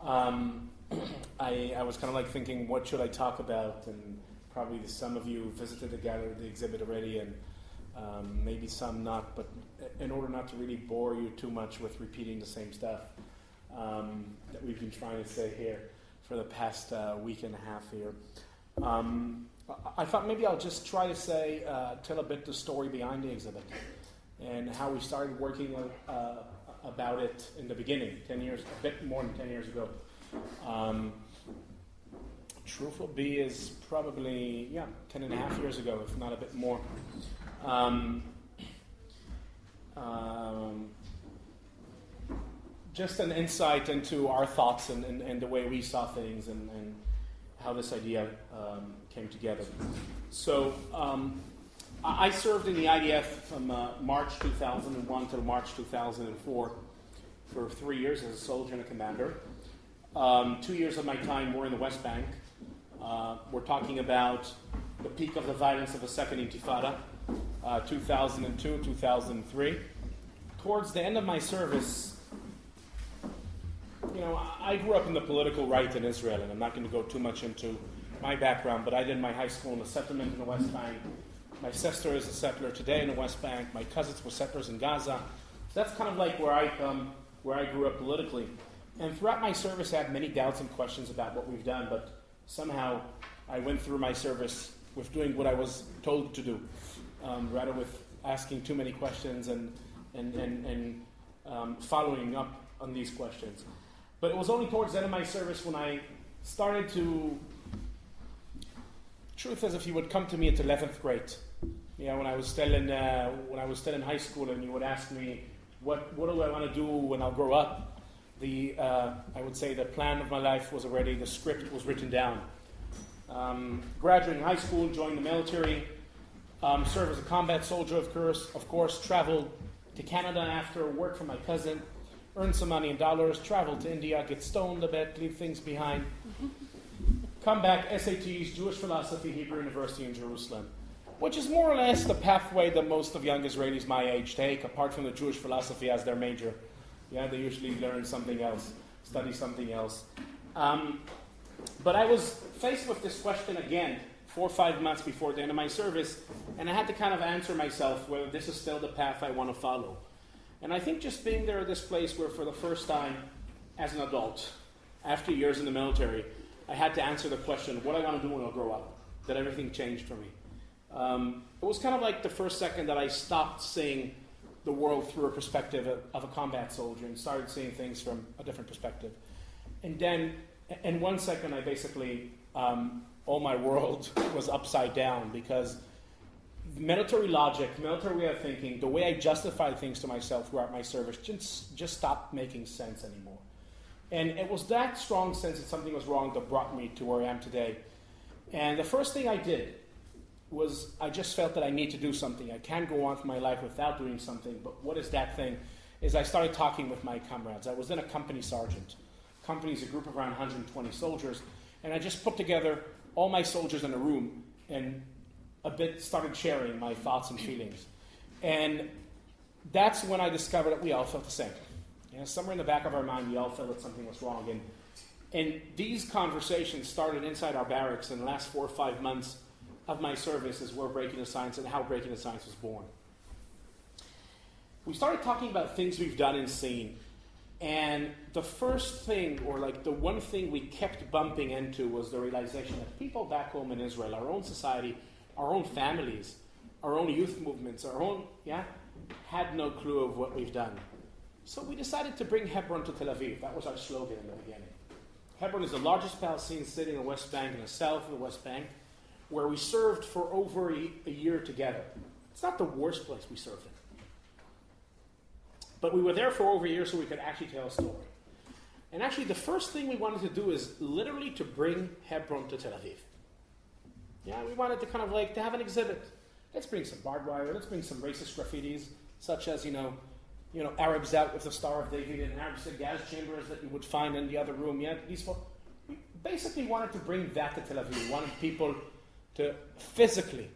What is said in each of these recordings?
I was kind of like thinking, what should I talk about? And probably some of you visited the exhibit already, and maybe some not. But in order not to really bore you too much with repeating the same stuff that we've been trying to say here for the past week and a half here, I thought maybe I'll just try to tell a bit the story behind the exhibit and how we started working about it in the beginning, a bit more than 10 years ago. Truth will be is probably 10 and a half years ago, if not a bit more. Just an insight into our thoughts and the way we saw things and how this idea came together. So I served in the IDF from March 2001 to March 2004 for 3 years as a soldier and a commander. 2 years of my time were in the West Bank. We're talking about the peak of the violence of the Second Intifada, 2002, 2003. Towards the end of my service, I grew up in the political right in Israel, and I'm not going to go too much into my background, but I did my high school in a settlement in the West Bank. My sister is a settler today in the West Bank. My cousins were settlers in Gaza. So that's kind of like where I grew up politically. And throughout my service, I had many doubts and questions about what we've done, but somehow I went through my service with doing what I was told to do, rather with asking too many questions and following up on these questions. But it was only towards the end of my service when I started to, truth is, if you would come to me at 11th grade, when I was still in high school, and you would ask me, what do I want to do when I'll grow up? I would say the plan of my life was already, the script was written down. Graduating high school, joined the military, served as a combat soldier, of course, traveled to Canada after, worked for my cousin, earned some money in dollars, traveled to India, get stoned a bit, leave things behind. Come back, SATs, Jewish philosophy, Hebrew University in Jerusalem, which is more or less the pathway that most of young Israelis my age take, apart from the Jewish philosophy as their major. They usually learn something else, study something else. But I was faced with this question again 4 or 5 months before the end of my service, and I had to kind of answer myself whether this is still the path I want to follow. And I think just being there at this place where for the first time as an adult, after years in the military, I had to answer the question, what do I want to do when I grow up? That everything changed for me. It was kind of like the first second that I stopped seeing the world through a perspective of a combat soldier and started seeing things from a different perspective. And then, in 1 second, I basically, all my world was upside down, because military logic, military way of thinking, the way I justified things to myself throughout my service just stopped making sense anymore. And it was that strong sense that something was wrong that brought me to where I am today. And the first thing I did was I just felt that I need to do something. I can't go on for my life without doing something. But what is that thing? Is I started talking with my comrades. I was then a company sergeant. Company is a group of around 120 soldiers. And I just put together all my soldiers in a room and a bit started sharing my thoughts and feelings. And that's when I discovered that we all felt the same. Somewhere in the back of our mind, we all felt that something was wrong. And these conversations started inside our barracks in the last 4 or 5 months of my service is where Breaking the Science and how Breaking the Science was born. We started talking about things we've done and seen. And the first thing, or like the one thing we kept bumping into, was the realization that people back home in Israel, our own society, our own families, our own youth movements, had no clue of what we've done. So we decided to bring Hebron to Tel Aviv. That was our slogan in the beginning. Hebron is the largest Palestinian city in the West Bank, in the south of the West Bank, where we served for over a year together. It's not the worst place we served in. But we were there for over a year so we could actually tell a story. And actually the first thing we wanted to do is literally to bring Hebron to Tel Aviv. We wanted to kind of like to have an exhibit. Let's bring some barbed wire, let's bring some racist graffitis, such as, Arabs out with the Star of David and Arabs in gas chambers that you would find in the other room. We basically wanted to bring that to Tel Aviv. We wanted people to physically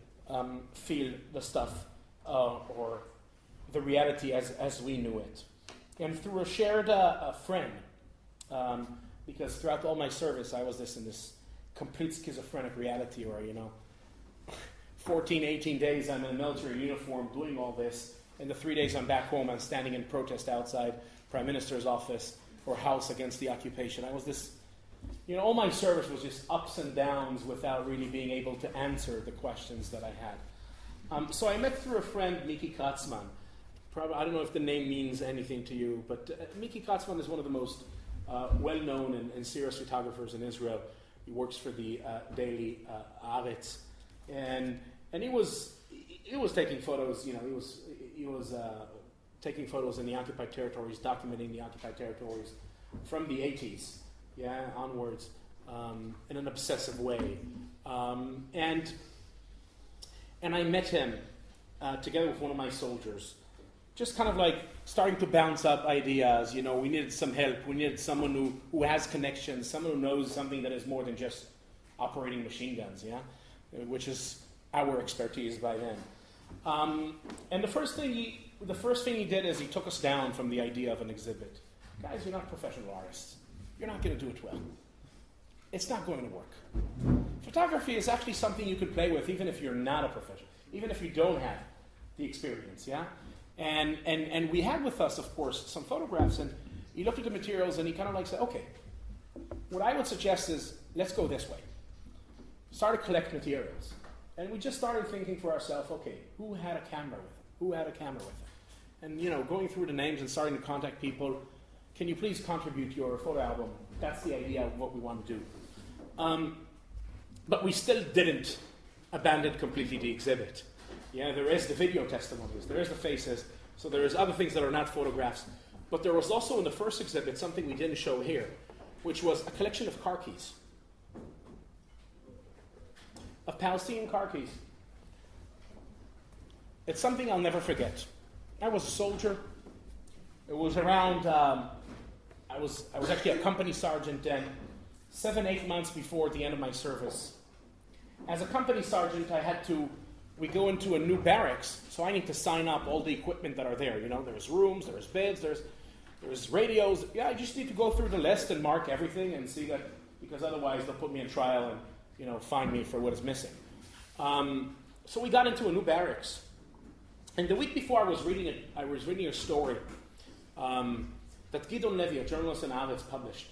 feel the stuff or the reality as we knew it. And through a shared friend, because throughout all my service, I was in this complete schizophrenic reality where, 14, 18 days I'm in a military uniform doing all this, and the 3 days I'm back home, I'm standing in protest outside Prime Minister's office or house against the occupation. I was this, all my service was just ups and downs without really being able to answer the questions that I had. So I met through a friend, Miki Katzman. Probably, I don't know if the name means anything to you, but Miki Katzman is one of the most well-known and serious photographers in Israel. He works for the daily Haaretz, and he was taking photos. He was taking photos in the occupied territories, documenting the occupied territories from the 80s, onwards, in an obsessive way, and I met him together with one of my soldiers. Just kind of like starting to bounce up ideas. We needed some help. We needed someone who has connections, someone who knows something that is more than just operating machine guns, which is our expertise by then. And the first thing he did is he took us down from the idea of an exhibit. Guys, you're not professional artists. You're not going to do it well. It's not going to work. Photography is actually something you could play with even if you're not a professional, even if you don't have the experience, And we had with us, of course, some photographs, and he looked at the materials and he kind of like said, okay, what I would suggest is let's go this way. Start to collect materials. And we just started thinking for ourselves, okay, who had a camera with him? Who had a camera with him? And, going through the names and starting to contact people, can you please contribute your photo album? That's the idea of what we want to do. But we still didn't abandon completely the exhibit. There is the video testimonies, there is the faces, so there is other things that are not photographs. But there was also in the first exhibit something we didn't show here, which was a collection of car keys. Of Palestinian car keys. It's something I'll never forget. I was a soldier. It was around, I was actually a company sergeant then, 7-8 months before the end of my service. As a company sergeant, we go into a new barracks, so I need to sign up all the equipment that are there. There's rooms, there's beds, there's radios. I just need to go through the list and mark everything and see that, because otherwise they'll put me in trial and, fine me for what is missing. So we got into a new barracks. And the week before I was reading a story that Gidon Levy, a journalist in Haaretz, published.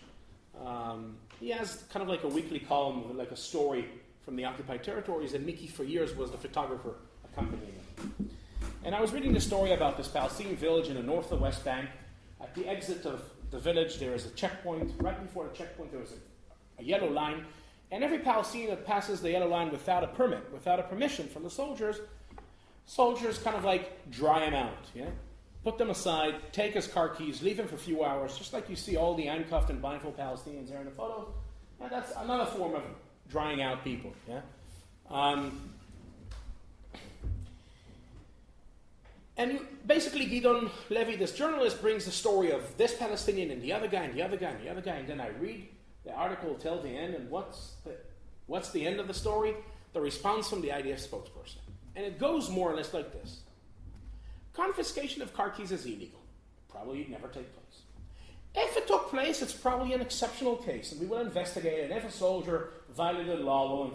He has kind of like a weekly column, like a story from the occupied territories, and Mickey for years was the photographer accompanying him. And I was reading the story about this Palestinian village in the north of the West Bank. At the exit of the village, there is a checkpoint. Right before the checkpoint, there was a yellow line. And every Palestinian that passes the yellow line without a permit, without a permission from the soldiers kind of like dry him out, Put them aside, take his car keys, leave him for a few hours, just like you see all the handcuffed and blindfold Palestinians there in the photos. And that's another form of drying out people, And basically Gidon Levy, this journalist, brings the story of this Palestinian and the other guy and the other guy and the other guy, and then I read the article till the end, and what's the end of the story? The response from the IDF spokesperson. And it goes more or less like this. Confiscation of car keys is illegal. Probably never take place. If it took place, it's probably an exceptional case, and we will investigate it. And if a soldier violated the law,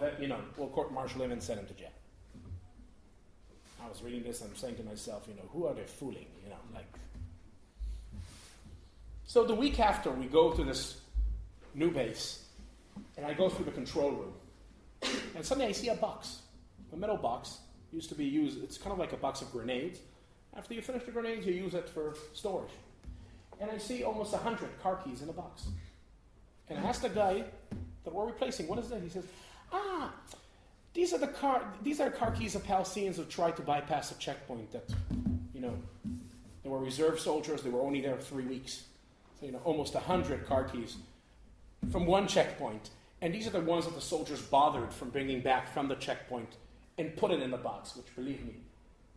we'll court-martial him and send him to jail. I was reading this and I'm saying to myself, who are they fooling? So the week after, we go to this new base, and I go through the control room, and suddenly I see a box, a metal box, used to be used. It's kind of like a box of grenades. After you finish the grenades, you use it for storage. And I see almost 100 car keys in a box. And I asked the guy that we're replacing, what is that? He says, these are car keys of Palestinians who tried to bypass a checkpoint that, they were reserve soldiers, they were only there 3 weeks. So, almost 100 car keys from one checkpoint. And these are the ones that the soldiers bothered from bringing back from the checkpoint and put it in the box, which, believe me,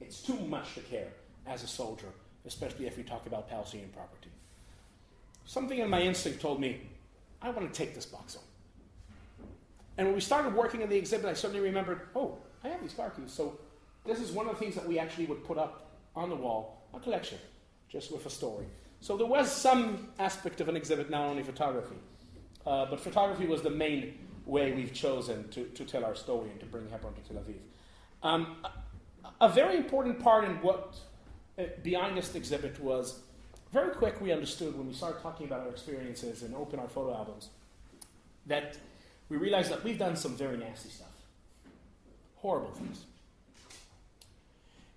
it's too much to care as a soldier, especially if we talk about Palestinian property. Something in my instinct told me, I want to take this box home. And when we started working on the exhibit, I suddenly remembered, I have these car keys. So this is one of the things that we actually would put up on the wall, a collection, just with a story. So there was some aspect of an exhibit, not only photography. but photography was the main way we've chosen to tell our story and to bring Hebron to Tel Aviv. A very important part in what behind this exhibit was very quick we understood when we started talking about our experiences and open our photo albums that we realized that we've done some very nasty stuff. Horrible things.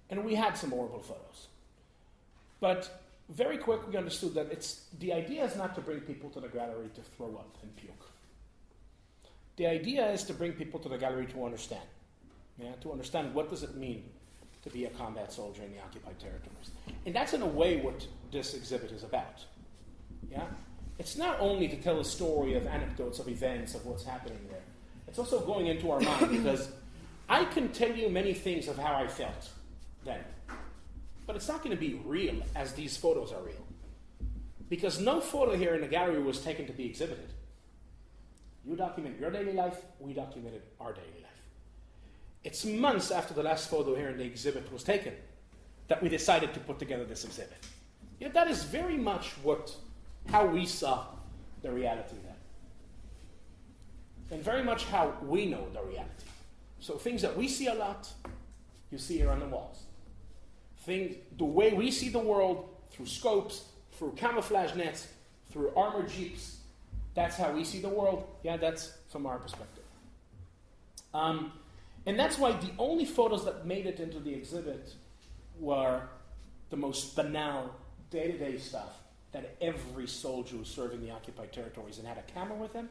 And we had some horrible photos. But very quick we understood that the idea is not to bring people to the gallery to throw up and puke. The idea is to bring people to the gallery to understand. To understand what does it mean to be a combat soldier in the occupied territories. And that's in a way what this exhibit is about. It's not only to tell a story of anecdotes, of events, of what's happening there. It's also going into our mind, because I can tell you many things of how I felt then. But it's not going to be real as these photos are real. Because no photo here in the gallery was taken to be exhibited. You document your daily life, we documented our daily life. It's months after the last photo here in the exhibit was taken that we decided to put together this exhibit. That is very much how we saw the reality then. And very much how we know the reality. So things that we see a lot, you see here on the walls. The way we see the world, through scopes, through camouflage nets, through armored jeeps, that's how we see the world. That's from our perspective. And that's why the only photos that made it into the exhibit were the most banal, day-to-day stuff that every soldier who served in the occupied territories and had a camera with him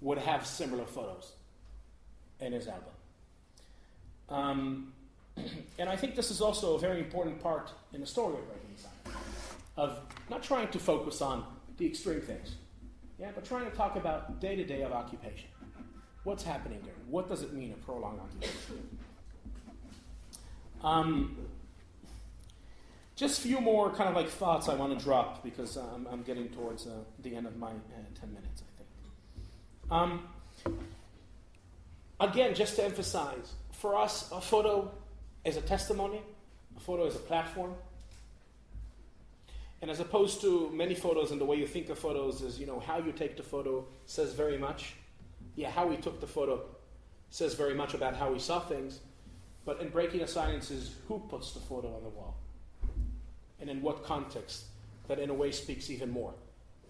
would have similar photos in his album. And I think this is also a very important part in the story of Breaking the Silence, of not trying to focus on the extreme things, but trying to talk about day-to-day of occupation. What's happening there? What does it mean, a prolonged occupation? Just a few more kind of like thoughts I want to drop, because I'm getting towards the end of my 10 minutes, I think. Again, just to emphasize, for us, a photo is a testimony, a photo is a platform. And as opposed to many photos and the way you think of photos is, how you take the photo says very much. How we took the photo says very much about how we saw things. But in Breaking the Silence is who puts the photo on the wall. And in what context, that in a way speaks even more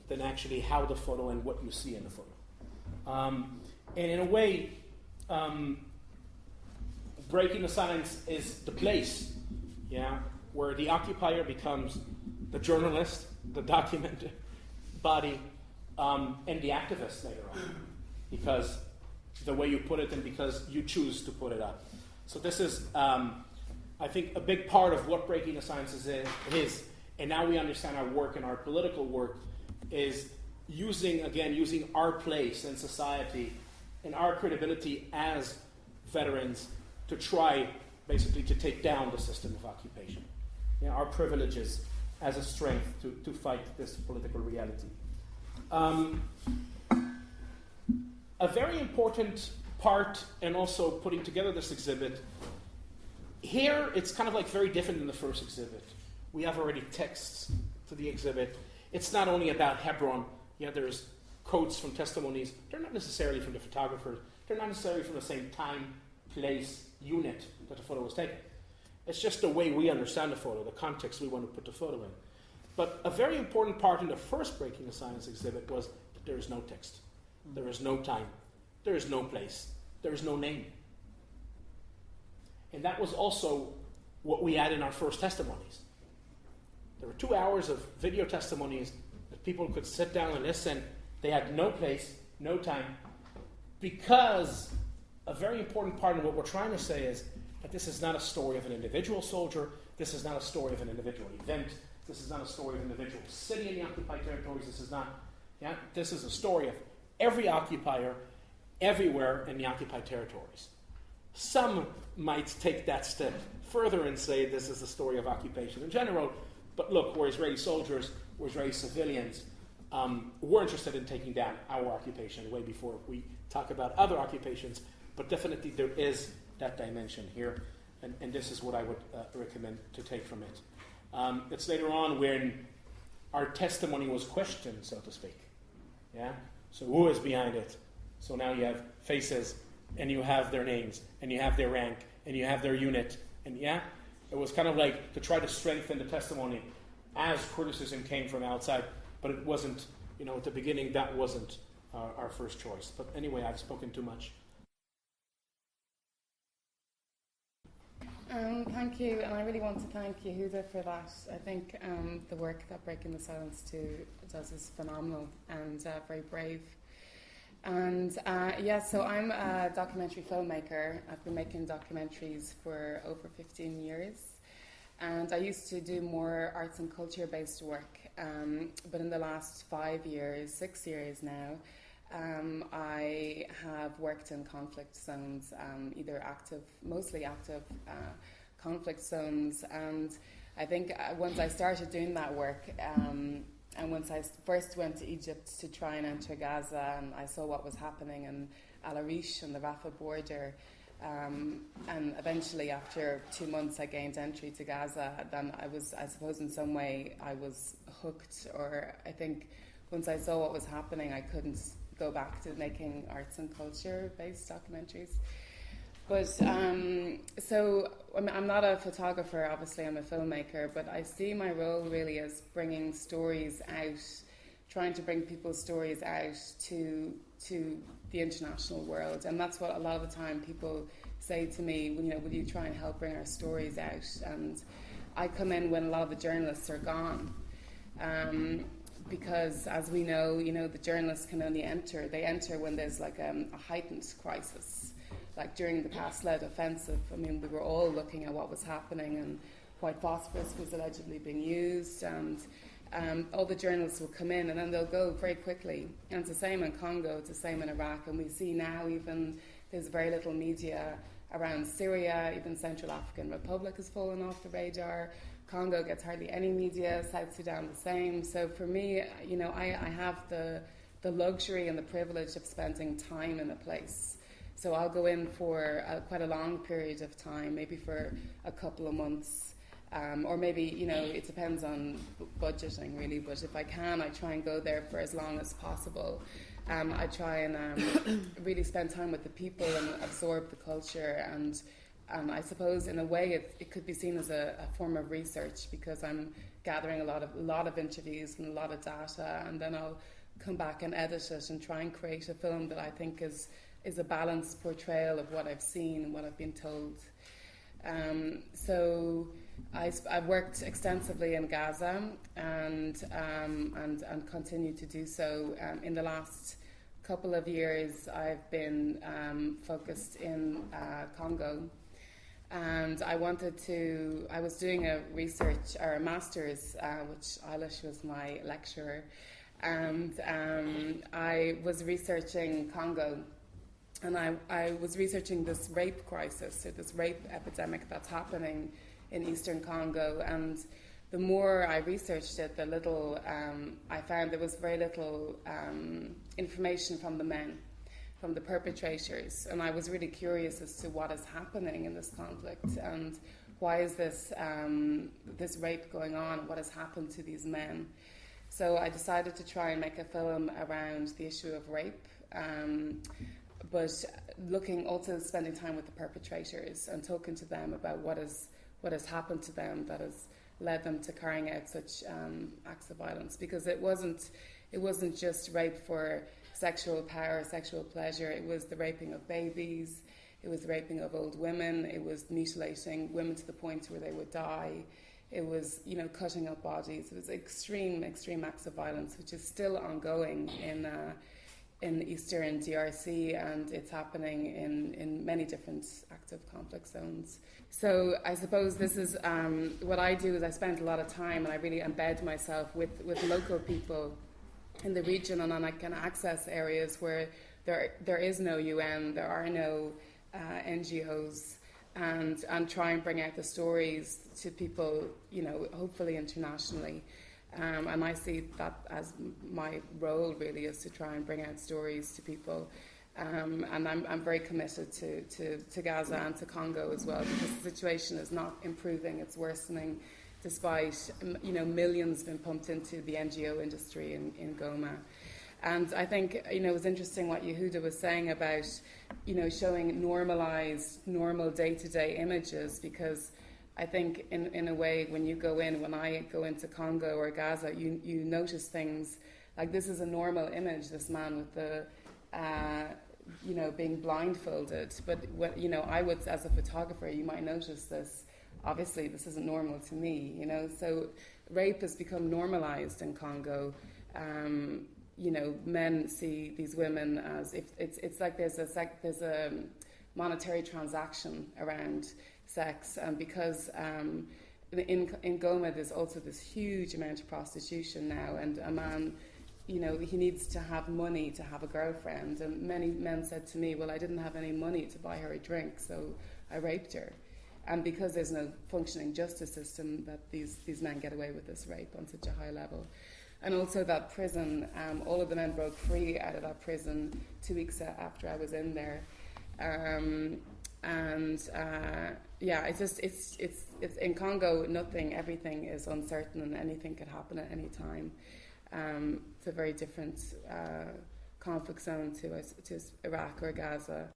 than actually how the photo and what you see in the photo. And in a way, Breaking the Silence is the place, where the occupier becomes the journalist, the document body, and the activist later on. Because the way you put it and because you choose to put it up. So this is, I think, a big part of what Breaking the Silence is, and now we understand our work and our political work, is using our place in society and our credibility as veterans to try, basically, to take down the system of occupation. Our privileges as a strength to fight this political reality. A very important part, and also putting together this exhibit, here it's kind of like very different than the first exhibit. We have already texts to the exhibit. It's not only about Hebron. There's quotes from testimonies. They're not necessarily from the photographers. They're not necessarily from the same time, place, unit that the photo was taken. It's just the way we understand the photo, the context we want to put the photo in. But a very important part in the first Breaking the Silence exhibit was that there is no text. There is no time. There is no place. There is no name. And that was also what we had in our first testimonies. There were 2 hours of video testimonies that people could sit down and listen. They had no place, no time, because a very important part of what we're trying to say is that this is not a story of an individual soldier. This is not a story of an individual event. This is not a story of an individual city in the occupied territories. This is not, this is a story of every occupier everywhere in the occupied territories. Some might take that step further and say this is the story of occupation in general, but look, we're Israeli soldiers, we're Israeli civilians, we're interested in taking down our occupation way before we talk about other occupations, but definitely there is that dimension here, and this is what I would recommend to take from it. It's later on when our testimony was questioned, so to speak. So who is behind it? So now you have faces, and you have their names, and you have their rank, and you have their unit, and yeah, it was kind of like to try to strengthen the testimony as criticism came from outside, but it wasn't, at the beginning, that wasn't our first choice. But anyway, I've spoken too much. Thank you, and I really want to thank Yehuda for that. I think the work that Breaking the Silence does is phenomenal and very brave. And so I'm a documentary filmmaker. I've been making documentaries for over 15 years. And I used to do more arts and culture based work. But in the last 6 years now, I have worked in conflict zones, mostly active conflict zones. And I think once I started doing that work, and once I first went to Egypt to try and enter Gaza, and I saw what was happening in Al Arish on the Rafah border, and eventually after 2 months I gained entry to Gaza, then I suppose in some way I was hooked, or I think once I saw what was happening I couldn't go back to making arts and culture based documentaries. But so I'm not a photographer, obviously I'm a filmmaker, but I see my role really as bringing stories out, trying to bring people's stories out to the international world. And that's what a lot of the time people say to me, will you try and help bring our stories out? And I come in when a lot of the journalists are gone. Because as we know, the journalists can only enter. They enter when there's like a heightened crisis. Like during the Cast-led offensive, we were all looking at what was happening and white phosphorus was allegedly being used, and all the journalists will come in and then they'll go very quickly. And it's the same in Congo, it's the same in Iraq, and we see now even there's very little media around Syria. Even Central African Republic has fallen off the radar. Congo gets hardly any media, South Sudan the same. So for me, I have the luxury and the privilege of spending time in a place. So I'll go in for quite a long period of time, maybe for a couple of months, or maybe, it depends on budgeting really, but if I can, I try and go there for as long as possible. I try and really spend time with the people and absorb the culture, and I suppose in a way it could be seen as a form of research, because I'm gathering a lot of interviews and a lot of data, and then I'll come back and edit it and try and create a film that I think is a balanced portrayal of what I've seen and what I've been told. So I've worked extensively in Gaza and continue to do so. In the last couple of years, I've been focused in Congo, and I was doing a research or a master's, which Eilish was my lecturer, and I was researching Congo. And I was researching this rape crisis, or this rape epidemic that's happening in eastern Congo. And the more I researched it, the little I found there was very little information from the men, from the perpetrators. And I was really curious as to what is happening in this conflict, and why is this rape going on? What has happened to these men? So I decided to try and make a film around the issue of rape. But spending time with the perpetrators and talking to them about what has happened to them that has led them to carrying out such acts of violence. Because it wasn't just rape for sexual power, sexual pleasure. It was the raping of babies. It was the raping of old women. It was mutilating women to the point where they would die. It was, cutting up bodies. It was extreme acts of violence, which is still ongoing in the eastern DRC, and it's happening in many different active conflict zones. So I suppose this is what I do is I spend a lot of time and I really embed myself with local people in the region, and then I can access areas where there is no UN, there are no NGOs, and try and bring out the stories to people, hopefully internationally. And I see that as my role really, is to try and bring out stories to people. And I'm very committed to Gaza and to Congo as well, because the situation is not improving, it's worsening, despite millions being pumped into the NGO industry in Goma. And I think, you know, it was interesting what Yehuda was saying about, you know, showing normalized, normal day-to-day images, because I think in a way when I go into Congo or Gaza, you notice things like this is a normal image, this man with the, you know, being blindfolded. But, what, you know, I would, as a photographer, you might notice this. Obviously, this isn't normal to me, you know. So rape has become normalized in Congo. You know, men see these women as if it's like there's a monetary transaction around sex, and because in Goma there's also this huge amount of prostitution now, and a man, you know, he needs to have money to have a girlfriend, and many men said to me, well, I didn't have any money to buy her a drink, so I raped her. And because there's no functioning justice system, that these men get away with this rape on such a high level. And also that prison, all of the men broke free out of that prison 2 weeks after I was in there. Yeah, it's in Congo, everything is uncertain and anything could happen at any time. It's a very different conflict zone to Iraq or Gaza.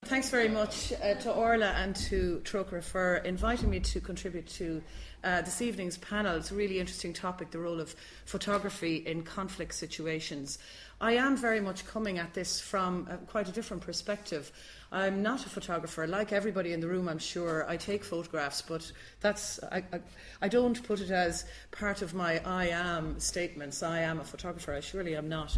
Thanks very much to Orla and to Trócaire for inviting me to contribute to this evening's panel. It's a really interesting topic, the role of photography in conflict situations. I am very much coming at this from quite a different perspective. I'm not a photographer. Like everybody in the room, I'm sure, I take photographs, but I don't put it as part of my I am statements. I am a photographer. I surely am not.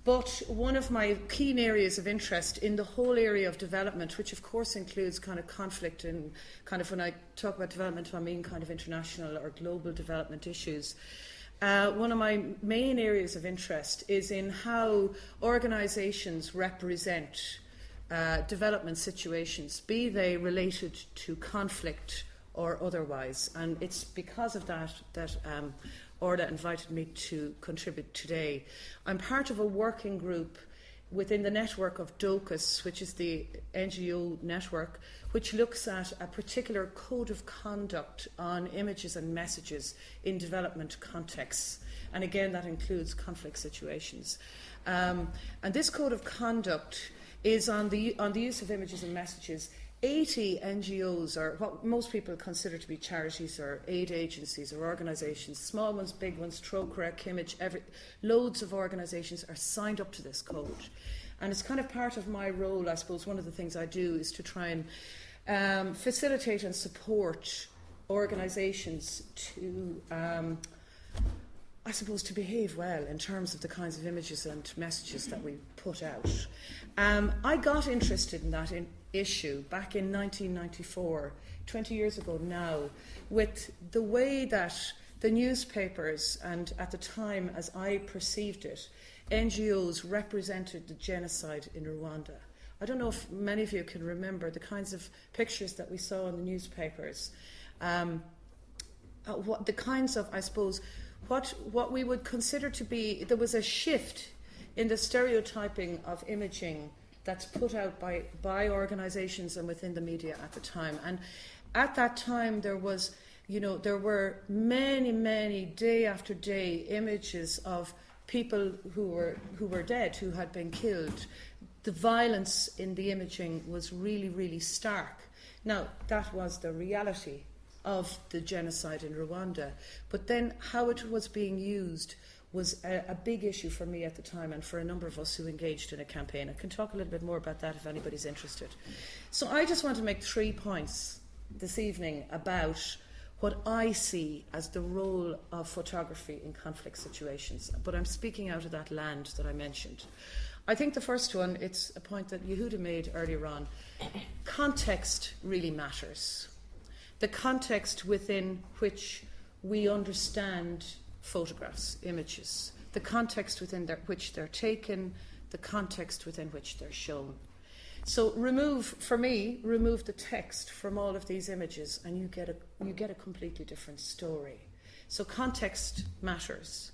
But one of my keen areas of interest in the whole area of development, which of course includes kind of conflict and kind of, when I talk about development, I mean kind of international or global development issues. One of my main areas of interest is in how organisations represent development situations, be they related to conflict or otherwise. And it's because of that Orla invited me to contribute today. I'm part of a working group within the network of DOCUS, which is the NGO network, which looks at a particular code of conduct on images and messages in development contexts. And again, that includes conflict situations. And this code of conduct is on the use of images and messages. 80 NGOs, or what most people consider to be charities or aid agencies or organisations, small ones, big ones, Trócaire, Kimmage, loads of organisations are signed up to this code. And it's kind of part of my role, I suppose. One of the things I do is to try and facilitate and support organisations to, I suppose, to behave well in terms of the kinds of images and messages that we put out. I got interested in that issue back in 1994, 20 years ago now, with the way that the newspapers, and at the time as I perceived it, NGOs represented the genocide in Rwanda. I don't know if many of you can remember the kinds of pictures that we saw in the newspapers, what the kinds of, I suppose, what we would consider to be, there was a shift in the stereotyping of imaging that's put out by organisations and within the media at the time. And at that time there was, there were many day after day images of people who were dead, who had been killed. The violence in the imaging was really stark. Now, that was the reality of the genocide in Rwanda. But then how it was being used was a big issue for me at the time, and for a number of us who engaged in a campaign. I can talk a little bit more about that if anybody's interested. So I just want to make 3 points this evening about what I see as the role of photography in conflict situations. But I'm speaking out of that land that I mentioned. I think the first one, it's a point that Yehuda made earlier on. Context really matters. The context within which we understand photographs, images, the context within which they're taken, the context within which they're shown. So remove the text from all of these images, and you get a completely different story. So context matters.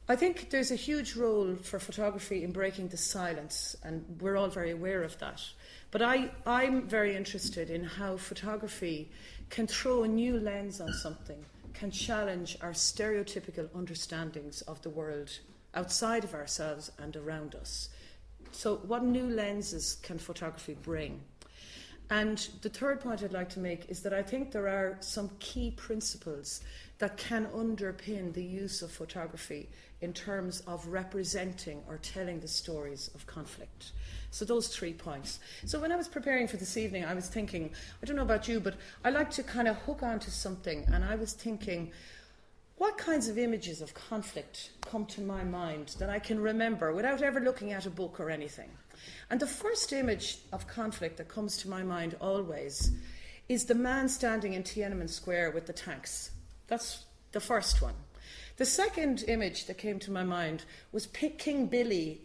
I think there's a huge role for photography in breaking the silence, and we're all very aware of that. But I'm very interested in how photography can throw a new lens on something, can challenge our stereotypical understandings of the world outside of ourselves and around us. So what new lenses can photography bring? And the third point I'd like to make is that I think there are some key principles that can underpin the use of photography in terms of representing or telling the stories of conflict. So those 3 points. So when I was preparing for this evening, I was thinking, I don't know about you, but I like to kind of hook onto something, and I was thinking, what kinds of images of conflict come to my mind that I can remember without ever looking at a book or anything? And the first image of conflict that comes to my mind always is the man standing in Tiananmen Square with the tanks. That's the first one. The second image that came to my mind was King Billy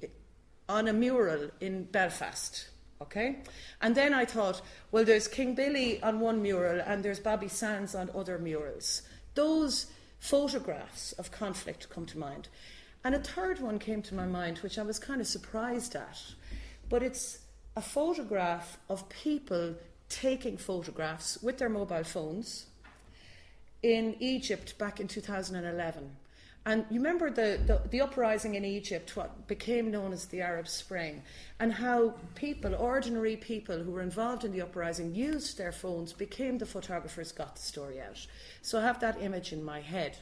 on a mural in Belfast. Okay? And then I thought, well, there's King Billy on one mural and there's Bobby Sands on other murals. Those photographs of conflict come to mind. And a third one came to my mind, which I was kind of surprised at. But it's a photograph of people taking photographs with their mobile phones in Egypt back in 2011. And you remember the uprising in Egypt, what became known as the Arab Spring, and how people, ordinary people who were involved in the uprising, used their phones, became the photographers, got the story out. So I have that image in my head.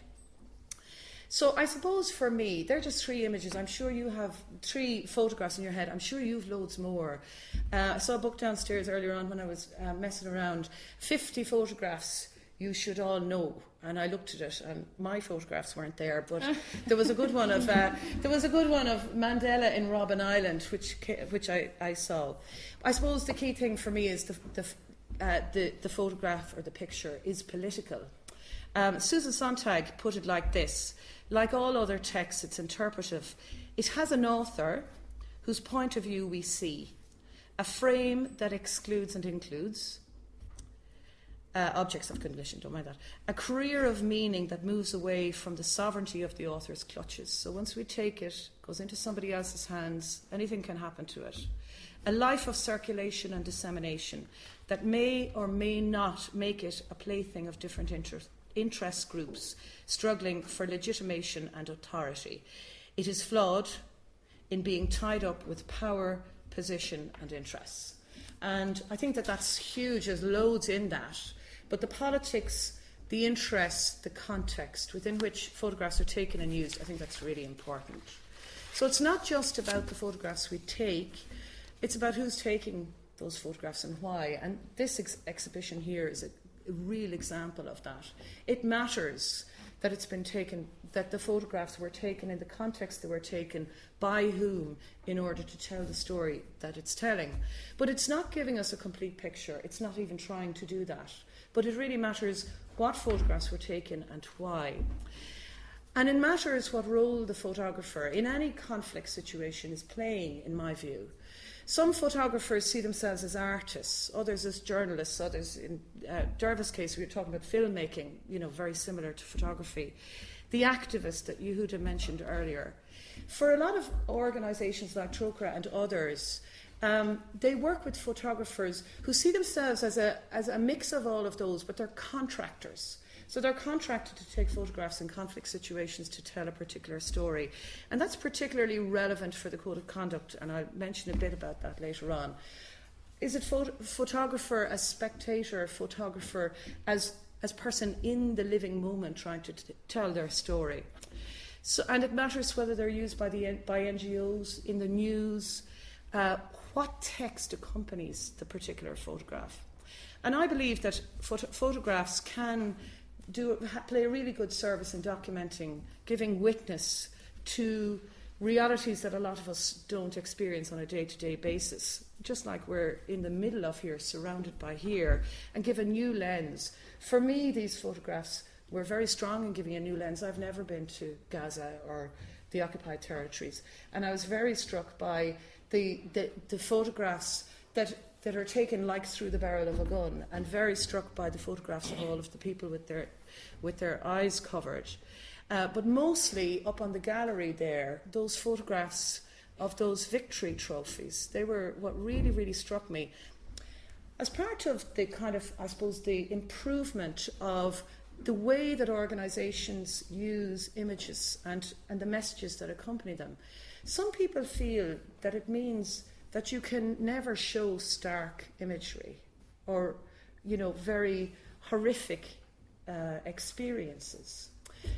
So I suppose for me, they're just 3 images. I'm sure you have 3 photographs in your head. I'm sure you've loads more. I saw a book downstairs earlier on when I was messing around. 50 photographs you should all know. And I looked at it, and my photographs weren't there, but there was a good one of Mandela in Robben Island, which I saw. I suppose the key thing for me is the photograph or the picture is political. Susan Sontag put it like this: like all other texts, it's interpretive. It has an author whose point of view we see, a frame that excludes and includes, objects of cognition, don't mind that, a career of meaning that moves away from the sovereignty of the author's clutches. So once we take it, goes into somebody else's hands, anything can happen to it. A life of circulation and dissemination that may or may not make it a plaything of different interest groups struggling for legitimation and authority. It is flawed in being tied up with power, position and interests. And I think that that's huge. There's loads in that. But the politics, the interests, the context within which photographs are taken and used, I think that's really important. So it's not just about the photographs we take, it's about who's taking those photographs and why. And this exhibition here is a real example of that. It matters that it's been taken, that the photographs were taken in the context they were taken, by whom, in order to tell the story that it's telling. But it's not giving us a complete picture. It's not even trying to do that. But it really matters what photographs were taken and why. And it matters what role the photographer in any conflict situation is playing, in my view. Some photographers see themselves as artists, others as journalists, others, in Derva's case, we were talking about filmmaking, very similar to photography. The activist that Yehuda mentioned earlier. For a lot of organisations like Trócaire and others, they work with photographers who see themselves as a mix of all of those, but they're contractors. So they're contracted to take photographs in conflict situations to tell a particular story. And that's particularly relevant for the Code of Conduct, and I'll mention a bit about that later on. Is it photographer as spectator, photographer as person in the living moment trying to tell their story? So, and it matters whether they're used by NGOs, in the news, what text accompanies the particular photograph. And I believe that photographs can play a really good service in documenting, giving witness to realities that a lot of us don't experience on a day-to-day basis, just like we're in the middle of here, surrounded by here, and give a new lens. For me, these photographs were very strong in giving a new lens. I've never been to Gaza or the occupied territories, and I was very struck by the photographs that are taken like through the barrel of a gun, and very struck by the photographs of all of the people with their eyes covered. But mostly up on the gallery there, those photographs of those victory trophies, they were what really, really struck me. as part of the kind of, I suppose, the improvement of the way that organisations use images and the messages that accompany them, some people feel that it means that you can never show stark imagery or, very horrific experiences.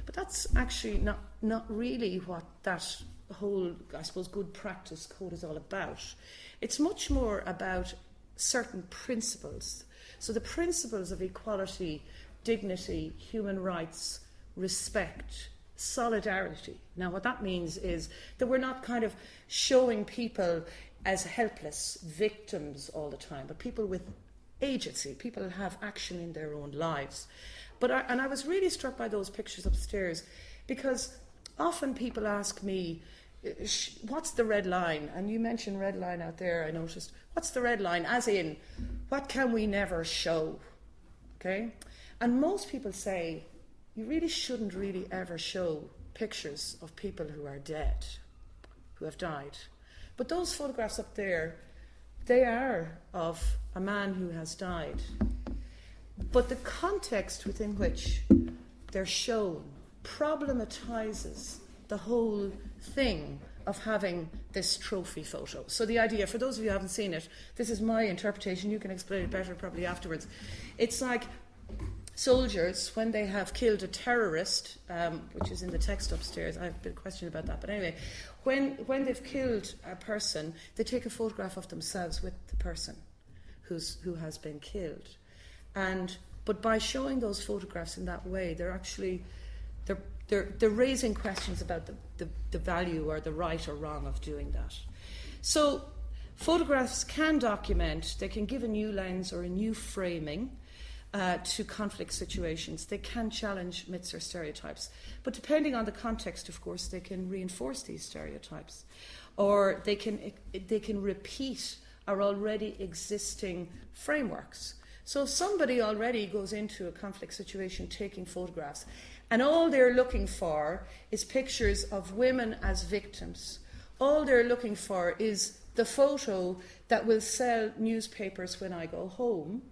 But that's actually not really what that whole, I suppose, good practice code is all about. It's much more about certain principles. So the principles of equality, dignity, human rights, respect, solidarity. Now, what that means is that we're not kind of showing people as helpless victims all the time, but people with agency, people who have action in their own lives. And I was really struck by those pictures upstairs, because often people ask me, what's the red line? And you mentioned red line out there, I noticed. What's the red line? As in, what can we never show? Okay? And most people say, you really shouldn't really ever show pictures of people who are dead, who have died. But those photographs up there, they are of a man who has died. But the context within which they're shown problematizes the whole thing of having this trophy photo. So the idea, for those of you who haven't seen it, this is my interpretation, you can explain it better probably afterwards. It's like soldiers, when they have killed a terrorist, which is in the text upstairs, I have a bit of question about that, but anyway, when they've killed a person, they take a photograph of themselves with the person who has been killed. But by showing those photographs in that way, they're actually they're raising questions about the value or the right or wrong of doing that. So photographs can document, they can give a new lens or a new framing to conflict situations. They can challenge myths or stereotypes. But depending on the context, of course, they can reinforce these stereotypes. Or they can repeat our already existing frameworks. So if somebody already goes into a conflict situation taking photographs, and all they're looking for is pictures of women as victims, all they're looking for is the photo that will sell newspapers when I go home,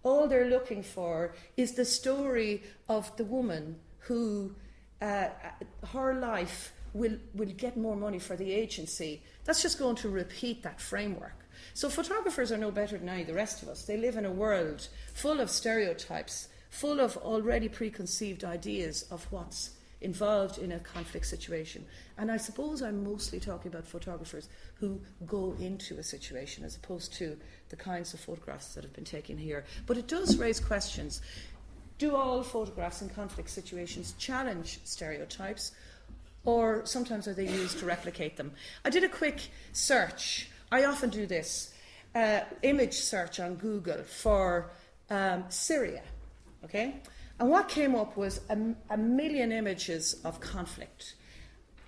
all they're looking for is the story of the woman who, her life will get more money for the agency. That's just going to repeat that framework. So photographers are no better than any of the rest of us. They live in a world full of stereotypes, full of already preconceived ideas of what's involved in a conflict situation. And I suppose I'm mostly talking about photographers who go into a situation as opposed to the kinds of photographs that have been taken here. But it does raise questions. Do all photographs in conflict situations challenge stereotypes, or sometimes are they used to replicate them? I did a quick search. I often do this, image search on Google for Syria, okay? And what came up was a million images of conflict.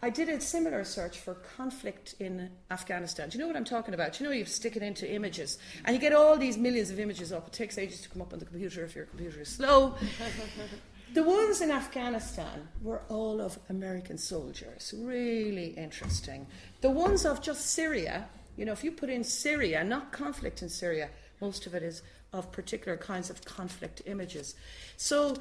I did a similar search for conflict in Afghanistan. Do you know what I'm talking about? You know, you stick it into images, and you get all these millions of images up. It takes ages to come up on the computer if your computer is slow. The ones in Afghanistan were all of American soldiers. Really interesting. The ones of just Syria, you know, if you put in Syria, not conflict in Syria, most of it is of particular kinds of conflict images. So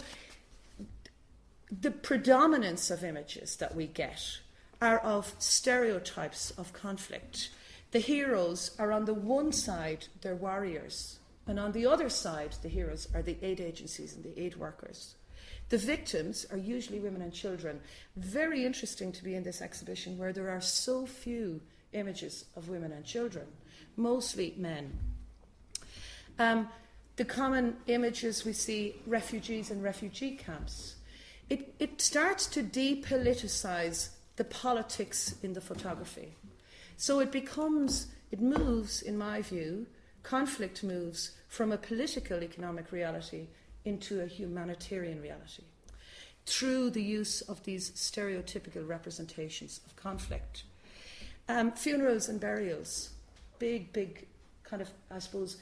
the predominance of images that we get are of stereotypes of conflict. The heroes are on the one side, they're warriors, and on the other side, the heroes are the aid agencies and the aid workers. The victims are usually women and children. Very interesting to be in this exhibition where there are so few images of women and children, mostly men. The common images we see, refugees and refugee camps. It starts to depoliticize the politics in the photography. So it moves, in my view, conflict moves from a political economic reality into a humanitarian reality through the use of these stereotypical representations of conflict. Funerals and burials, big kind of, I suppose,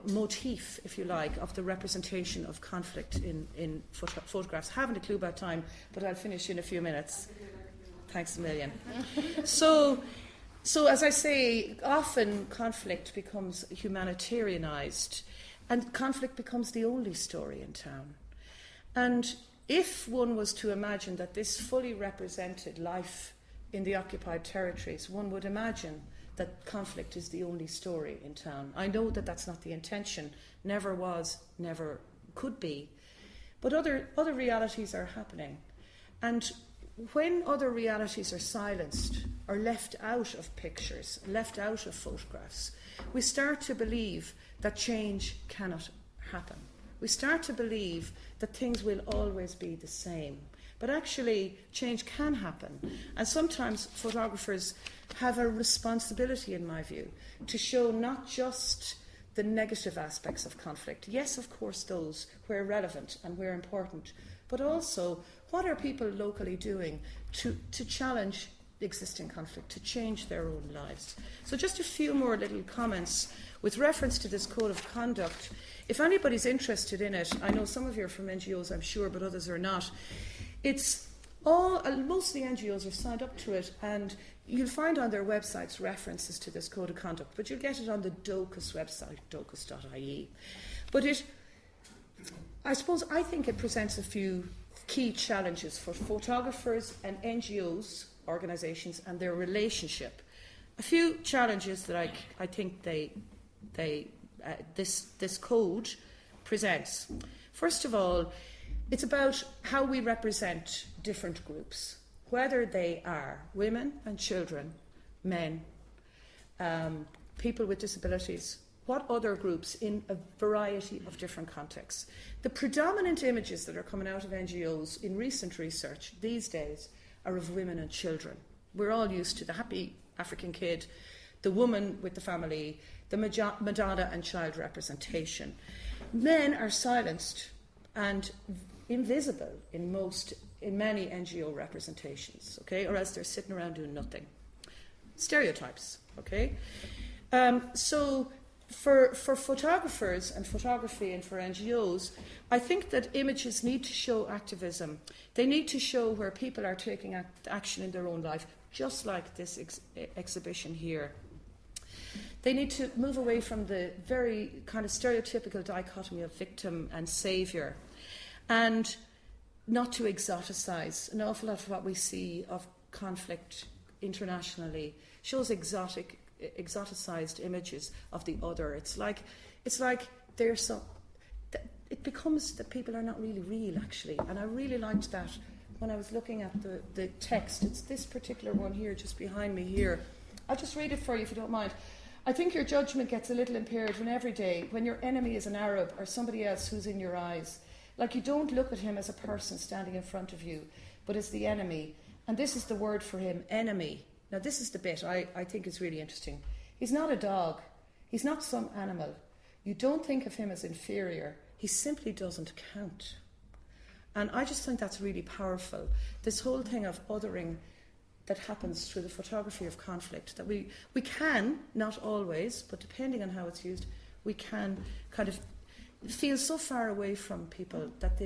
motif, if you like, of the representation of conflict in photographs. Haven't a clue about time, but I'll finish in a few minutes. Thanks a million. So So, as I say, often conflict becomes humanitarianised, and conflict becomes the only story in town. And if one was to imagine that this fully represented life in the occupied territories, one would imagine that conflict is the only story in town. I know that that's not the intention, never was, never could be. But other realities are happening. And when other realities are silenced or left out of pictures, left out of photographs, we start to believe that change cannot happen. We start to believe that things will always be the same. But actually, change can happen. And sometimes photographers have a responsibility, in my view, to show not just the negative aspects of conflict. Yes, of course, those where relevant and where important, but also what are people locally doing to challenge existing conflict, to change their own lives. So just a few more little comments with reference to this code of conduct. If anybody's interested in it, I know some of you are from NGOs, I'm sure, but others are not. It's all, most of the NGOs are signed up to it, and you'll find on their websites references to this code of conduct, but you'll get it on the DOCUS website, docus.ie. But I think it presents a few key challenges for photographers and NGOs, organisations, and their relationship. A few challenges that I think this code presents. First of all, it's about how we represent different groups, whether they are women and children, men, people with disabilities, what other groups in a variety of different contexts. The predominant images that are coming out of NGOs in recent research these days are of women and children. We're all used to the happy African kid, the woman with the family, the Madonna and child representation. Men are silenced and invisible in many NGO representations, okay, or else they're sitting around doing nothing. Stereotypes, okay. So for photographers and photography and for NGOs, I think that images need to show activism. They need to show where people are taking action in their own life, just like this exhibition here. They need to move away from the very kind of stereotypical dichotomy of victim and saviour, and not to exoticize. An awful lot of what we see of conflict internationally shows exoticized images of the other. It's like there's some. It becomes that people are not really real, actually. And I really liked that when I was looking at the text. It's this particular one here, just behind me here. I'll just read it for you if you don't mind. I think your judgment gets a little impaired when your enemy is an Arab or somebody else who's in your eyes. Like you don't look at him as a person standing in front of you, but as the enemy. And this is the word for him, enemy. Now this is the bit I think is really interesting. He's not a dog. He's not some animal. You don't think of him as inferior. He simply doesn't count. And I just think that's really powerful. This whole thing of othering that happens through the photography of conflict, that we can, not always, but depending on how it's used, we can kind of feel so far away from people that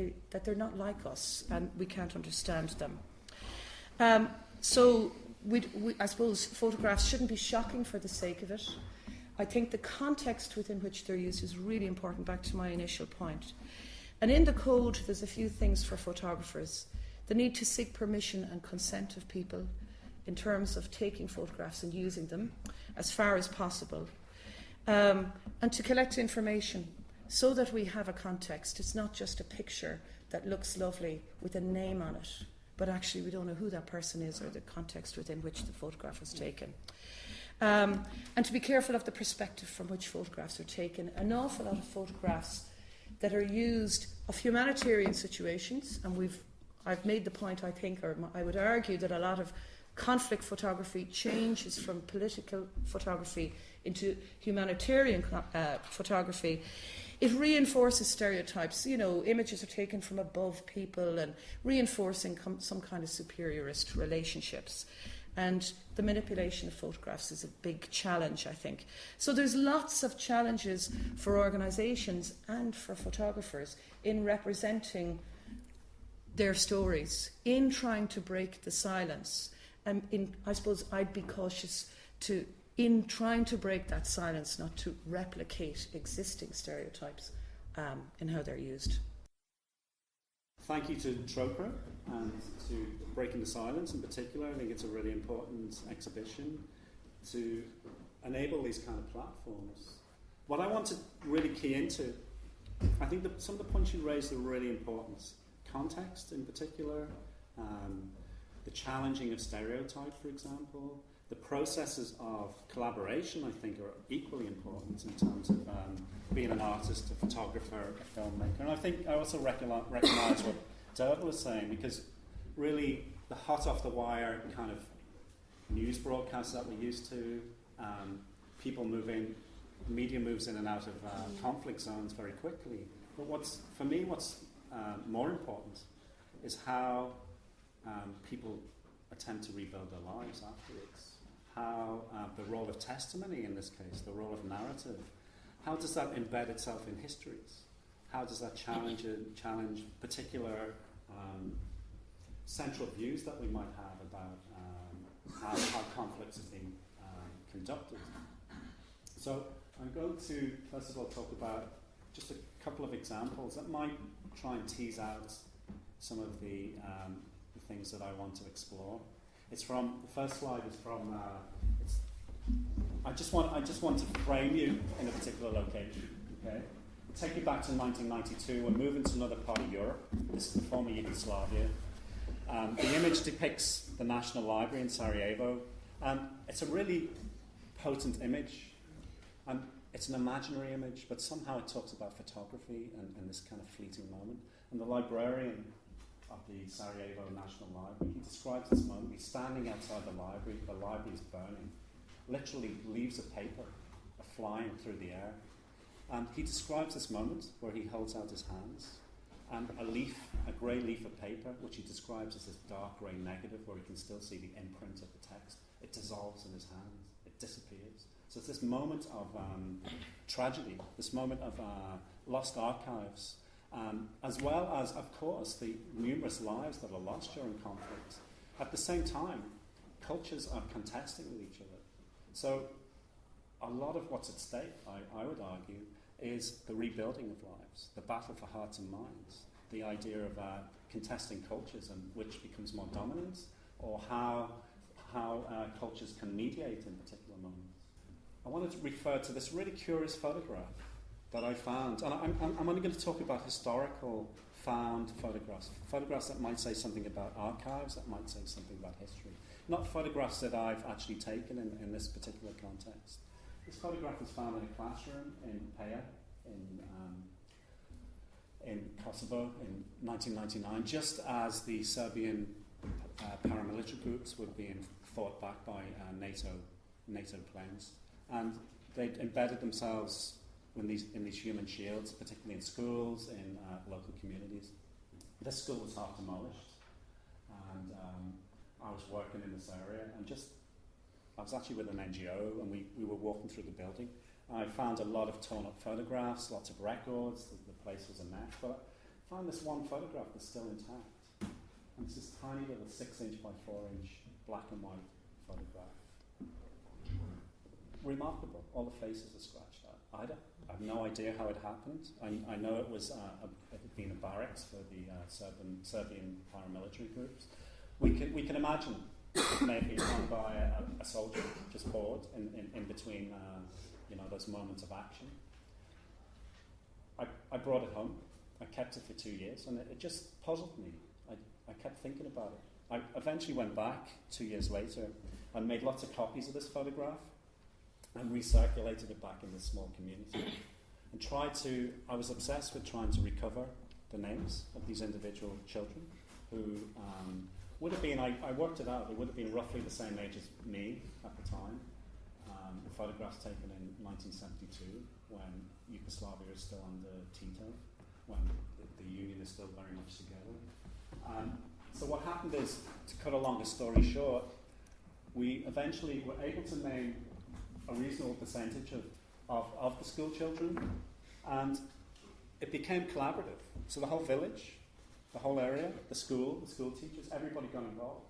they're not like us and we can't understand them. So I suppose photographs shouldn't be shocking for the sake of it. I think the context within which they're used is really important, back to my initial point. And in the code, there's a few things for photographers. The need to seek permission and consent of people in terms of taking photographs and using them as far as possible. And to collect information so that we have a context. It's not just a picture that looks lovely with a name on it, but actually we don't know who that person is or the context within which the photograph was taken. And to be careful of the perspective from which photographs are taken. An awful lot of photographs that are used of humanitarian situations, and I've made the point, I think, or I would argue that a lot of conflict photography changes from political photography into humanitarian photography. It reinforces stereotypes. You know, images are taken from above people and reinforcing some kind of superiorist relationships. And the manipulation of photographs is a big challenge, I think. So there's lots of challenges for organisations and for photographers in representing their stories, in trying to break the silence. And I suppose I'd be cautious in trying to break that silence, not to replicate existing stereotypes in how they're used. Thank you to Troca and to Breaking the Silence in particular. I think it's a really important exhibition to enable these kind of platforms. What I want to really key into, I think that some of the points you raised are really important. Context in particular, the challenging of stereotype, for example. The processes of collaboration, I think, are equally important in terms of being an artist, a photographer, a filmmaker. And I think I also recognise what Derval was saying, because really the hot off the wire kind of news broadcasts that we're used to, people move in, media moves in and out of conflict zones very quickly. But what's more important is how people attempt to rebuild their lives afterwards. How the role of testimony in this case, the role of narrative, how does that embed itself in histories? How does that challenge particular central views that we might have about how conflicts are being conducted? So I'm going to first of all talk about just a couple of examples that might try and tease out some of the things that I want to explore. It's from the first slide is from. I just want to frame you in a particular location. Okay, take you back to 1992. We're moving to another part of Europe. This is the former Yugoslavia. The image depicts the National Library in Sarajevo. It's a really potent image. It's an imaginary image, but somehow it talks about photography and this kind of fleeting moment. And the librarian of the Sarajevo National Library, he describes this moment. He's standing outside the library is burning. Literally, leaves of paper are flying through the air. And he describes this moment where he holds out his hands, and a grey leaf of paper, which he describes as this dark grey negative where he can still see the imprint of the text. It dissolves in his hands. It disappears. So it's this moment of tragedy, this moment of lost archives, as well as, of course, the numerous lives that are lost during conflict. At the same time, cultures are contesting with each other. So a lot of what's at stake, I would argue, is the rebuilding of lives, the battle for hearts and minds, the idea of contesting cultures and which becomes more dominant, or how cultures can mediate in particular moments. I wanted to refer to this really curious photograph that I found, and I'm only going to talk about historical found photographs that might say something about archives, that might say something about history, not photographs that I've actually taken in this particular context. This photograph was found in a classroom in Peja, in Kosovo in 1999, just as the Serbian paramilitary groups were being fought back by NATO planes. And they'd embedded themselves in these human shields, particularly in schools, in local communities. This school was half demolished, and I was working in this area, and I was actually with an NGO, and we were walking through the building. I found a lot of torn up photographs, lots of records. The place was a mess, but I found this one photograph that's still intact. And it's this tiny little 6-inch by 4-inch black and white photograph. Remarkable. All the faces are scratched out. I have no idea how it happened. I know it was it had been a barracks for the Serbian paramilitary groups. We can imagine it may have been done by a soldier just bored in between those moments of action. I brought it home. I kept it for 2 years, and it just puzzled me. I kept thinking about it. I eventually went back 2 years later and made lots of copies of this photograph and recirculated it back in this small community. And I was obsessed with trying to recover the names of these individual children who would have been, I worked it out, they would have been roughly the same age as me at the time. The photographs taken in 1972 when Yugoslavia is still under Tito, when the Union is still very much together. So what happened is, to cut a longer story short, we eventually were able to name a reasonable percentage of the school children, and it became collaborative. So the whole village, the whole area, the school teachers, everybody got involved.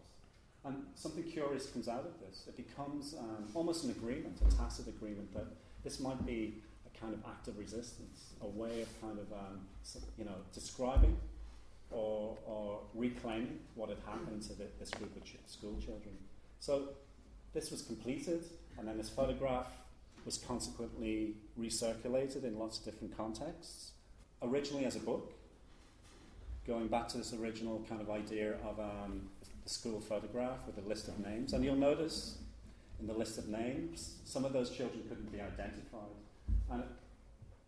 And something curious comes out of this. It becomes almost an agreement, a tacit agreement, that this might be a kind of act of resistance, a way of kind of, describing or reclaiming what had happened to this group of school children. So this was completed, and then this photograph was consequently recirculated in lots of different contexts, originally as a book, going back to this original kind of idea of the school photograph with a list of names. And you'll notice in the list of names, some of those children couldn't be identified. And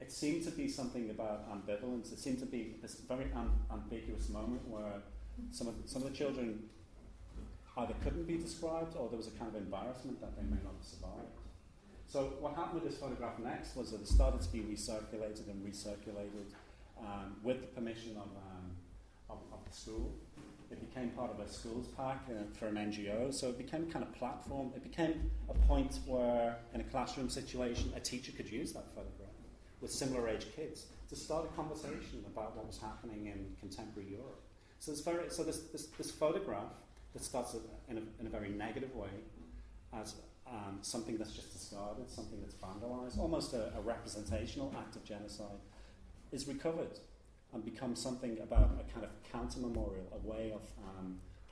it seemed to be something about ambivalence. It seemed to be this very ambiguous moment where some of the children either couldn't be described, or there was a kind of embarrassment that they may not have survived. So what happened with this photograph next was that it started to be recirculated and recirculated with the permission of the school. It became part of a schools pack for an NGO, so it became a kind of platform. It became a point where, in a classroom situation, a teacher could use that photograph with similar age kids to start a conversation about what was happening in contemporary Europe. So this photograph that starts in a very negative way as something that's just discarded, something that's vandalized, almost a representational act of genocide, is recovered and becomes something about a kind of counter-memorial, a way of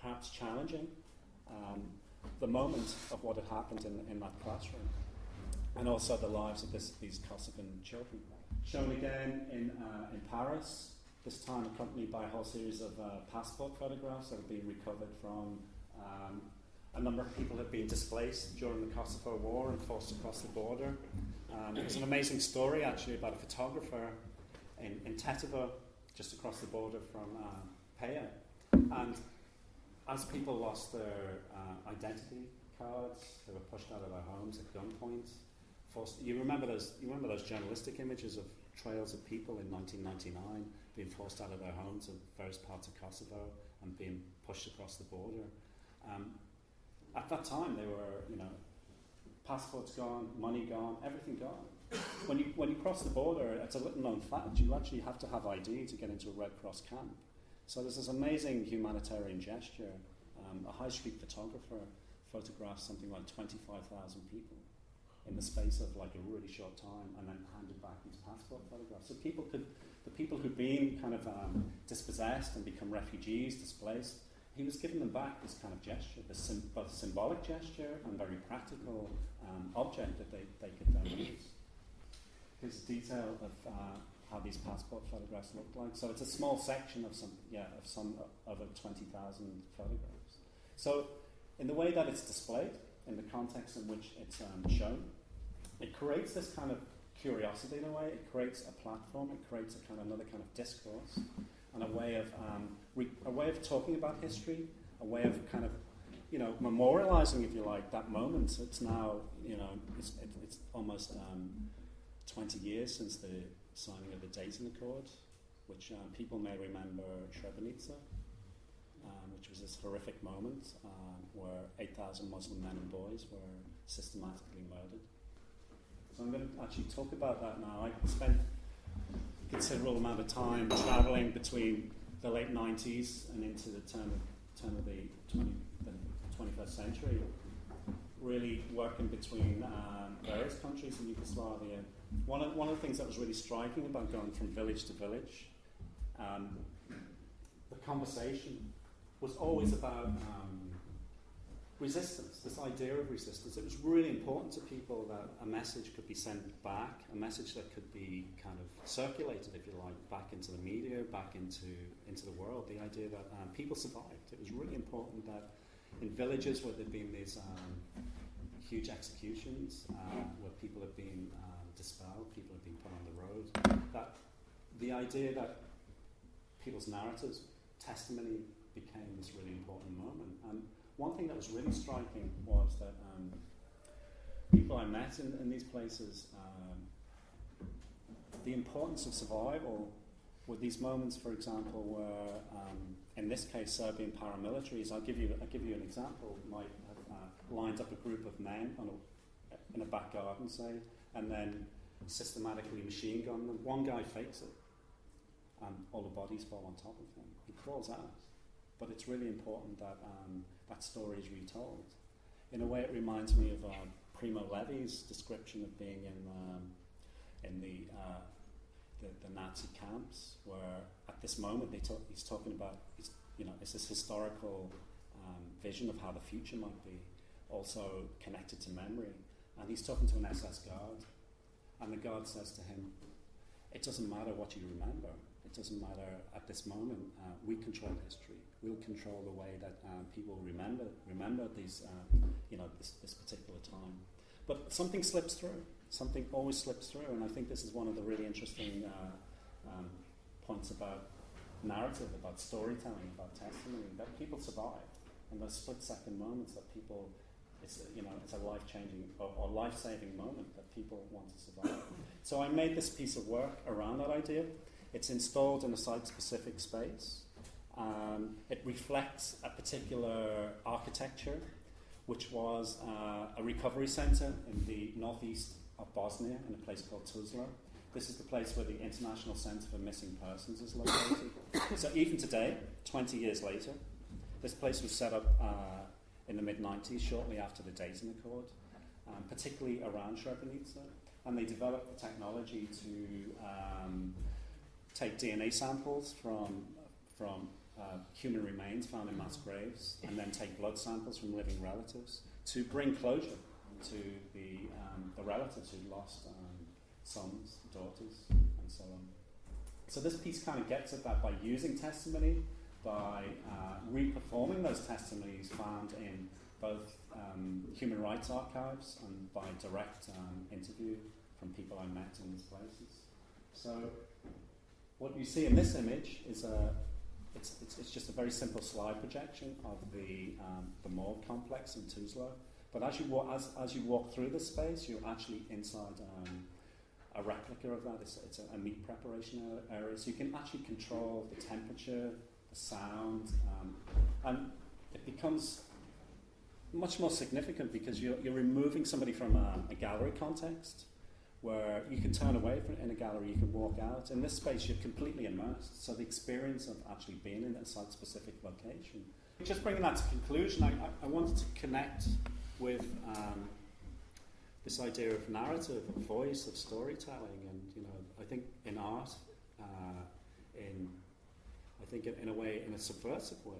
perhaps challenging the moment of what had happened in that classroom, and also the lives of these Kosovan children. Shown again in Paris, this time accompanied by a whole series of passport photographs that have been recovered from a number of people who had been displaced during the Kosovo War and forced across the border. There's an amazing story actually about a photographer in Tetovo, just across the border from Peja. And as people lost their identity cards, they were pushed out of their homes at gunpoint. You remember those journalistic images of trails of people in 1999 being forced out of their homes in various parts of Kosovo and being pushed across the border. At that time, they were, passports gone, money gone, everything gone. When you cross the border, it's a little known fact, you actually have to have ID to get into a Red Cross camp. So there's this amazing humanitarian gesture. A high street photographer photographed something like 25,000 people in the space of like a really short time, and then handed back these passport photographs. So the people who'd been kind of dispossessed and become refugees, displaced, he was giving them back this kind of gesture, this both symbolic gesture and very practical object that they could then use. Here's a detail of how these passport photographs looked like. So it's a small section of some over 20,000 photographs. So in the way that it's displayed, in the context in which it's shown, it creates this kind of curiosity in a way. It creates a platform. It creates another kind of discourse, and a way of talking about history, a way of kind of memorializing, if you like, that moment. So it's now it's almost 20 years since the signing of the Dayton Accord, which people may remember Srebrenica, which was this horrific moment where 8,000 Muslim men and boys were systematically murdered. So I'm going to actually talk about that now. I spent a considerable amount of time travelling between the late 90s and into the turn of the 21st century, really working between various countries in Yugoslavia. One of the things that was really striking about going from village to village, the conversation was always about resistance, this idea of resistance. It was really important to people that a message could be sent back, a message that could be kind of circulated, if you like, back into the media, back into the world. The idea that people survived. It was really important that in villages where there'd been these huge executions, where people had been dispelled, people had been put on the road, that the idea that people's narratives, testimony, became this really important moment. And one thing that was really striking was that people I met in these places, the importance of survival were these moments, for example, where, in this case, Serbian paramilitaries, I'll give you an example, might have lined up a group of men in a back garden, say, and then systematically machine gun them. One guy fakes it, and all the bodies fall on top of him. He crawls out. but it's really important that that story is retold. In a way, it reminds me of Primo Levi's description of being in the Nazi camps, where at this moment he's talking about it's this historical vision of how the future might be, also connected to memory. And he's talking to an SS guard, and the guard says to him, "It doesn't matter what you remember. It doesn't matter at this moment. We control history. We'll control the way that people remember these, this particular time." But something slips through. Something always slips through, and I think this is one of the really interesting points about narrative, about storytelling, about testimony, that people survive, and those split-second moments that people, it's a life-changing or life-saving moment that people want to survive. So I made this piece of work around that idea. It's installed in a site-specific space. It reflects a particular architecture, which was a recovery centre in the northeast of Bosnia, in a place called Tuzla. This is the place where the International Centre for Missing Persons is located. So even today, 20 years later, this place was set up in the mid-90s, shortly after the Dayton Accord, particularly around Srebrenica, and they developed the technology to take DNA samples from human remains found in mass graves, and then take blood samples from living relatives to bring closure to the relatives who lost sons, daughters, and so on. So this piece kind of gets at that by using testimony, by reperforming those testimonies found in both human rights archives and by direct interview from people I met in these places. So what you see in this image is it's just a very simple slide projection of the morgue complex in Tuzla. But as you walk through this space, you're actually inside a replica of that. It's a meat preparation area, so you can actually control the temperature, the sound, and it becomes much more significant because you're removing somebody from a gallery context where you can turn away from in a gallery, you can walk out. In this space, you're completely immersed. So the experience of actually being in a site-specific location. Just bringing that to conclusion, I wanted to connect with this idea of narrative, of voice, of storytelling, and I think in art, in a way, in a subversive way,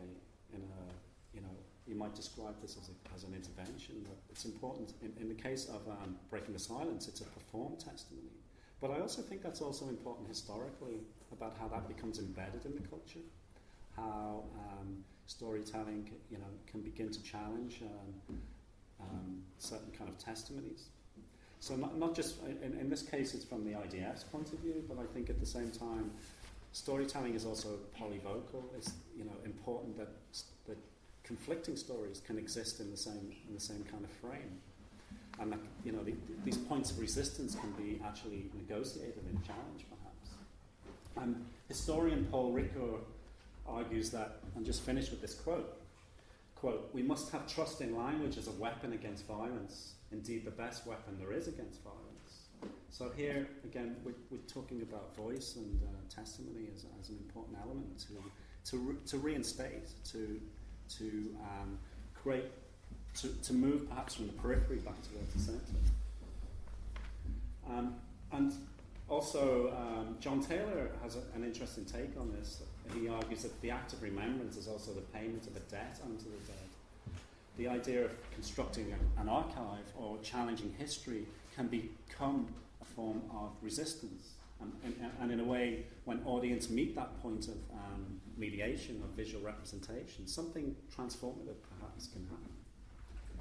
you might describe this as an intervention. But it's important in the case of Breaking the Silence. It's a performed testimony, but I also think that's also important historically about how that becomes embedded in the culture, how storytelling can begin to challenge certain kind of testimonies. So not just in this case it's from the IDF's point of view, but I think at the same time storytelling is also polyvocal. It's important that conflicting stories can exist in the same kind of frame, and that these points of resistance can be actually negotiated and challenged perhaps. Historian Paul Ricoeur argues that, and just finish with this quote, "We must have trust in language as a weapon against violence, indeed the best weapon there is against violence." So here, again, we're talking about voice and testimony as an important element to reinstate, to create, to move perhaps from the periphery back towards the centre. And also, John Taylor has an interesting take on this. He argues that the act of remembrance is also the payment of a debt unto the dead. The idea of constructing an archive or challenging history can become a form of resistance. And in a way, when audience meet that point of mediation, of visual representation, something transformative perhaps can happen.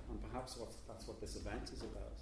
And perhaps that's what this event is about.